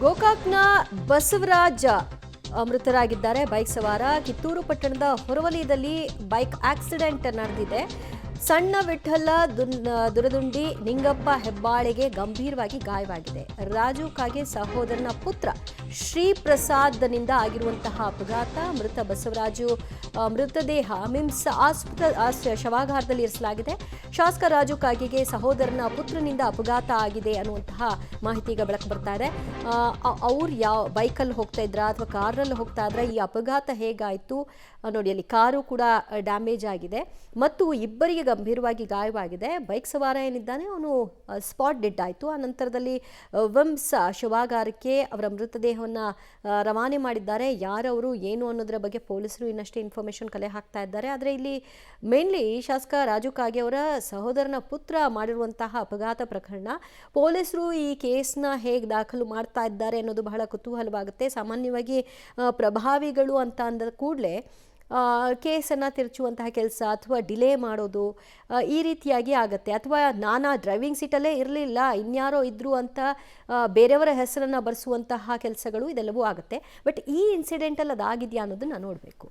ಗೋಕಾಕ್ನ Basavaraj ಮೃತರಾಗಿದ್ದಾರೆ. Bike ಸವಾರ. ಕಿತ್ತೂರು ಪಟ್ಟಣದ ಹೊರವಲಯದಲ್ಲಿ ಬೈಕ್ ಆಕ್ಸಿಡೆಂಟ್ ನಡೆದಿದೆ. ಸಣ್ಣ ವಿಠ್ಠಲ ದುರದುಂಡಿ ನಿಂಗಪ್ಪ ಹೆಬ್ಬಾಳೆಗೆ ಗಂಭೀರವಾಗಿ ಗಾಯವಾಗಿದೆ. ರಾಜು ಕಾಗೆ ಸಹೋದರನ ಪುತ್ರ ಶ್ರೀ ಪ್ರಸಾದ್ನಿಂದ ಆಗಿರುವಂತಹ ಅಪಘಾತ. ಮೃತ ಬಸವರಾಜು ಮೃತದೇಹ ಮಿಮ್ಸ್ ಶವಾಗಾರದಲ್ಲಿ ಇರಿಸಲಾಗಿದೆ. ಶಾಸಕ ರಾಜು ಕಾಗೆಗೆ ಸಹೋದರನ ಪುತ್ರನಿಂದ ಅಪಘಾತ ಆಗಿದೆ ಅನ್ನುವಂತಹ ಮಾಹಿತಿ ಈಗ ಬೆಳಕು ಬರ್ತಾ ಇದೆ. ಅವ್ರು ಯಾವ ಬೈಕಲ್ಲಿ ಹೋಗ್ತಾ ಇದ್ರ ಅಥವಾ ಕಾರ್ನಲ್ಲಿ ಹೋಗ್ತಾ ಇದ್ರ, ಈ ಅಪಘಾತ ಹೇಗಾಯಿತು ನೋಡಿ. ಅಲ್ಲಿ ಕಾರು ಕೂಡ ಡ್ಯಾಮೇಜ್ ಆಗಿದೆ ಮತ್ತು ಇಬ್ಬರಿಗೆ ಗಂಭೀರವಾಗಿ ಗಾಯವಾಗಿದೆ. ಬೈಕ್ ಸವಾರ ಏನಿದ್ದಾನೆ ಅವನು ಸ್ಪಾಟ್ ಡೆಡ್ ಆಯಿತು. ಆ ನಂತರದಲ್ಲಿ ವಿಮ್ಸ್ ಶವಾಗಾರಕ್ಕೆ ಅವರ ಮೃತದೇಹವನ್ನು ರವಾನೆ ಮಾಡಿದ್ದಾರೆ. ಯಾರವರು ಏನು ಅನ್ನೋದರ ಬಗ್ಗೆ ಪೊಲೀಸರು ಇನ್ನಷ್ಟೇ ಇನ್ಫಾರ್ಮೇಷನ್ ಕಲೆ ಹಾಕ್ತಾ ಇದ್ದಾರೆ. ಆದರೆ ಇಲ್ಲಿ ಮೇನ್ಲಿ ಶಾಸಕ ರಾಜು ಕಾಗೆ ಅವರ ಸಹೋದರನ ಪುತ್ರ ಮಾಡಿರುವಂತಹ ಅಪಘಾತ ಪ್ರಕರಣ, ಪೊಲೀಸರು ಈ ಕೇಸ್ನ ಹೇಗೆ ದಾಖಲು ಮಾಡ್ತಾ ಇದ್ದಾರೆ ಅನ್ನೋದು ಬಹಳ ಕುತೂಹಲವಾಗುತ್ತೆ. ಸಾಮಾನ್ಯವಾಗಿ ಪ್ರಭಾವಿಗಳು ಅಂತ ಅಂದ ಕೂಡಲೇ ಕೇಸನ್ನು ತಿರುಚುವಂತಹ ಕೆಲಸ ಅಥವಾ ಡಿಲೇ ಮಾಡೋದು ಈ ರೀತಿಯಾಗಿ ಆಗುತ್ತೆ. ಅಥವಾ ನಾನಾ ಡ್ರೈವಿಂಗ್ ಸೀಟಲ್ಲೇ ಇರಲಿಲ್ಲ, ಇನ್ಯಾರೋ ಇದ್ರು ಅಂತ ಬೇರೆಯವರ ಹೆಸರನ್ನು ಬರೆಸುವಂತಹ ಕೆಲಸಗಳು ಇದೆಲ್ಲವೂ ಆಗುತ್ತೆ. ಬಟ್ ಈ ಇನ್ಸಿಡೆಂಟಲ್ಲಿ ಅದಾಗಿದೆಯಾ ಅನ್ನೋದನ್ನು ನೋಡಬೇಕು.